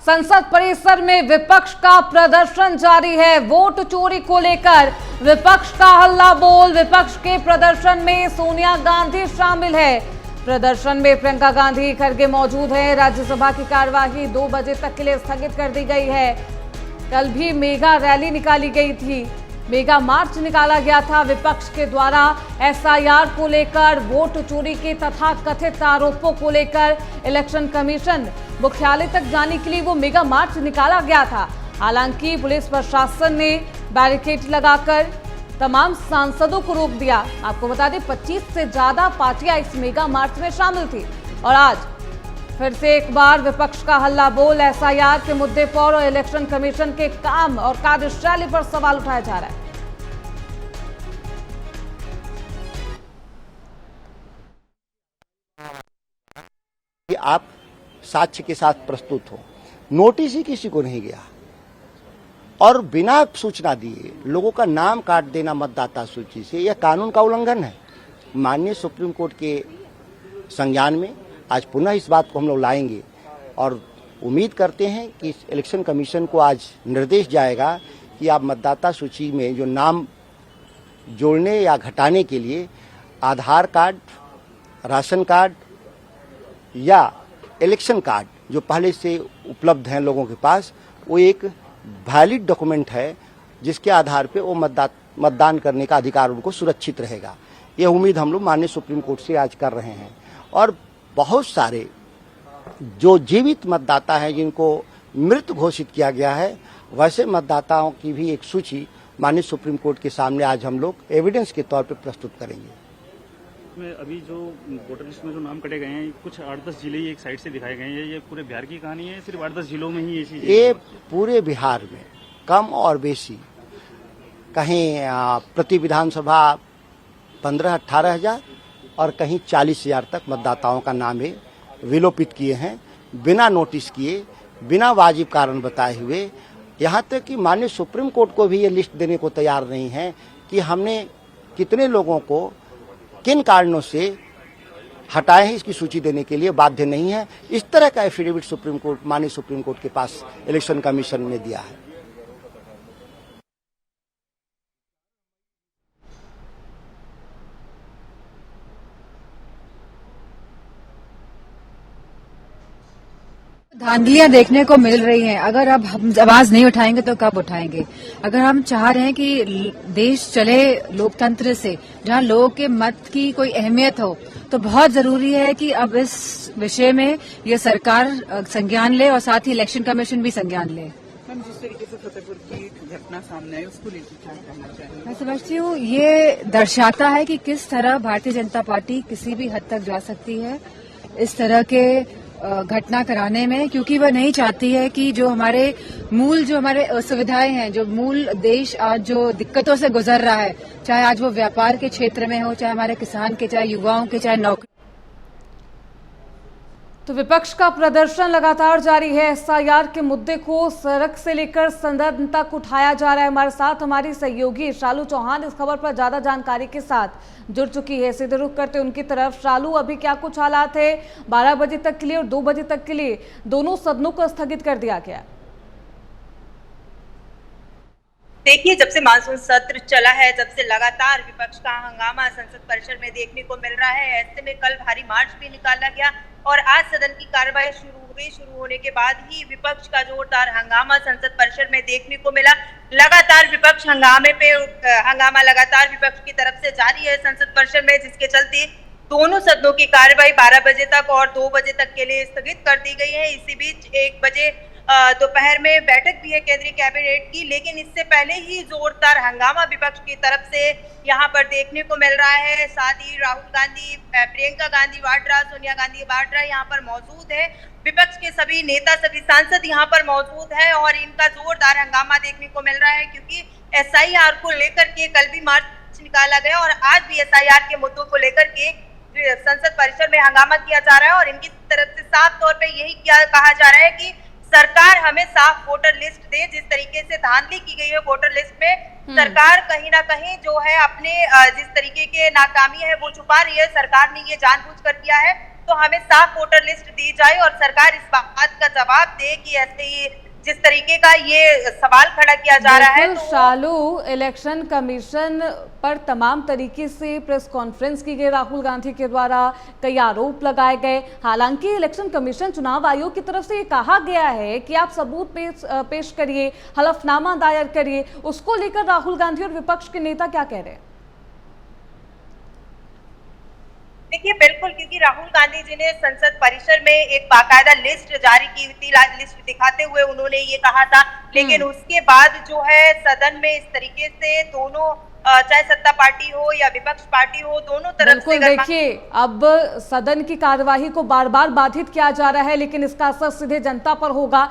संसद परिसर में विपक्ष का प्रदर्शन जारी है। वोट चोरी को लेकर विपक्ष का हल्ला बोल। विपक्ष के प्रदर्शन में सोनिया गांधी शामिल है। प्रदर्शन में प्रियंका गांधी खड़गे मौजूद हैं। राज्यसभा की कार्यवाही 2 बजे तक के लिए स्थगित कर दी गई है। कल भी मेगा रैली निकाली गई थी, मेगा मार्च निकाला गया था। विपक्ष के द्वारा एसआईआर को लेकर, वोट चोरी के तथा कथित आरोपों को लेकर इलेक्शन कमीशन मुख्यालय तक जाने के लिए वो मेगा मार्च निकाला गया था। हालांकि पुलिस प्रशासन ने बैरिकेड लगाकर तमाम सांसदों को रोक दिया। आपको बता दें 25 से ज्यादा पार्टियां इस मेगा मार्च में शामिल थी। और आज फिर से एक बार विपक्ष का हल्ला बोल। एसआईआर के मुद्दे पर और इलेक्शन कमीशन के काम और कार्यशैली पर सवाल उठाया जा रहा है। कि आप साक्ष्य के साथ प्रस्तुत हो, नोटिस ही किसी को नहीं गया और बिना सूचना दिए लोगों का नाम काट देना मतदाता सूची से, यह कानून का उल्लंघन है। माननीय सुप्रीम कोर्ट के संज्ञान में आज पुनः इस बात को हम लोग लाएंगे और उम्मीद करते हैं कि इलेक्शन कमीशन को आज निर्देश जाएगा कि आप मतदाता सूची में जो नाम जोड़ने या घटाने के लिए आधार कार्ड, राशन कार्ड या इलेक्शन कार्ड जो पहले से उपलब्ध हैं लोगों के पास, वो एक वैलिड डॉक्यूमेंट है जिसके आधार पे वो मतदान करने का अधिकार उनको सुरक्षित रहेगा। यह उम्मीद हम लोग माननीय सुप्रीम कोर्ट से आज कर रहे हैं। और बहुत सारे जो जीवित मतदाता हैं जिनको मृत घोषित किया गया है, वैसे मतदाताओं की भी एक सूची माननीय सुप्रीम कोर्ट के सामने आज हम लोग एविडेंस के तौर पर प्रस्तुत करेंगे। में अभी जो वोटर लिस्ट में जो नाम कटे गए हैं, कुछ 8-10 जिले ही एक साइड से दिखाए गए हैं। ये पूरे बिहार की कहानी है, सिर्फ 8-10 जिलों में ही ये चीज? ये पूरे बिहार में कम और बेसी, कहीं प्रति विधानसभा 15-18 हजार और कहीं 40 हजार तक मतदाताओं का नाम है विलोपित किए हैं, बिना नोटिस किए, बिना वाजिब कारण बताए हुए। यहाँ तक कि माननीय सुप्रीम कोर्ट को भी ये लिस्ट देने को तैयार नहीं है कि हमने कितने लोगों को किन कारणों से हटाए हैं, इसकी सूची देने के लिए बाध्य नहीं है। इस तरह का एफिडेविट सुप्रीम कोर्ट, माननीय सुप्रीम कोर्ट के पास इलेक्शन कमीशन ने दिया है। धांधलियां देखने को मिल रही हैं। अगर अब हम आवाज नहीं उठाएंगे तो कब उठाएंगे? अगर हम चाह रहे हैं कि देश चले लोकतंत्र से, जहां लोगों के मत की कोई अहमियत हो, तो बहुत जरूरी है कि अब इस विषय में ये सरकार संज्ञान ले और साथ ही इलेक्शन कमीशन भी संज्ञान ले। जिस तरीके से फतेहपुर की घटना सामने आई, उसको लेकर क्या कहना चाहिए? मैं समझती हूँ ये दर्शाता है कि किस तरह भारतीय जनता पार्टी किसी भी हद तक जा सकती है इस तरह के घटना कराने में, क्योंकि वह नहीं चाहती है कि जो हमारे असुविधाएं हैं, जो मूल देश आज जो दिक्कतों से गुजर रहा है, चाहे आज वो व्यापार के क्षेत्र में हो, चाहे हमारे किसान के, चाहे युवाओं के, चाहे नौकरी। तो विपक्ष का प्रदर्शन लगातार जारी है। एसआईआर के मुद्दे को सड़क से लेकर सदन तक उठाया जा रहा है। हमारे साथ हमारी सहयोगी शालू चौहान इस खबर पर ज्यादा जानकारी के साथ जुड़ चुकी है। सीधे रुख करते उनकी तरफ। शालू, अभी क्या कुछ हालात है? 12 बजे तक के लिए और 2 बजे तक के लिए दोनों सदनों को स्थगित कर दिया गया। देखिए, जब से मानसून सत्र चला है, जब से लगातार विपक्ष का हंगामा संसद परिसर में देखने को मिल रहा है, ऐसे में कल भारी मार्च भी निकाला गया और आज सदन की कार्यवाही शुरू हो गई। शुरू होने के बाद ही विपक्ष का जोरदार हंगामा संसद परिसर में देखने को मिला। लगातार विपक्ष हंगामा लगातार विपक्ष की तरफ से जारी है संसद परिसर में, जिसके चलते दोनों सदनों की कार्यवाही 12 बजे तक और 2 बजे तक के लिए स्थगित कर दी गई है। इसी बीच 1 बजे दोपहर में बैठक भी है केंद्रीय कैबिनेट की, लेकिन इससे पहले ही जोरदार हंगामा विपक्ष की तरफ से यहाँ पर देखने को मिल रहा है। साथ ही राहुल गांधी, प्रियंका गांधी वाड्रा, सोनिया गांधी वाड्रा यहाँ पर मौजूद है। विपक्ष के सभी नेता, सभी सांसद यहाँ पर मौजूद है और इनका जोरदार हंगामा देखने को मिल रहा है, क्योंकि एसआईआर को लेकर के कल भी मार्च निकाला गया और आज भी एसआईआर के मुद्दों को लेकर के संसद परिसर में हंगामा किया जा रहा है। और इनकी तरफ से साफ तौर पर यही कहा जा रहा है कि सरकार हमें साफ वोटर लिस्ट दे। जिस तरीके से धांधली की गई है वोटर लिस्ट में, सरकार कहीं ना कहीं जो है अपने जिस तरीके के नाकामी है वो छुपा रही है। सरकार ने ये जानबूझकर किया है तो हमें साफ वोटर लिस्ट दी जाए और सरकार इस बात का जवाब दे कि ऐसे ही जिस तरीके का ये सवाल खड़ा किया जा रहा है बिल्कुल शालू, इलेक्शन कमीशन पर तमाम तरीके से प्रेस कॉन्फ्रेंस की गई राहुल गांधी के द्वारा, कई आरोप लगाए गए। हालांकि इलेक्शन कमीशन चुनाव आयोग की तरफ से ये कहा गया है कि आप सबूत पेश करिए, हलफनामा दायर करिए। उसको लेकर राहुल गांधी और विपक्ष के नेता क्या कह रहे हैं? देखिए बिल्कुल, क्योंकि राहुल गांधी जी ने संसद परिसर में एक बाकायदा लिस्ट जारी की थी, लिस्ट दिखाते हुए उन्होंने ये कहा था, लेकिन उसके बाद जो है सदन में इस तरीके से दोनों चाहे सत्ता पार्टी हो या विपक्ष पार्टी हो, दोनों तरफ से देखिए अब सदन की कार्यवाही को बार बार बाधित किया जा रहा है, लेकिन इसका असर सीधे जनता पर होगा।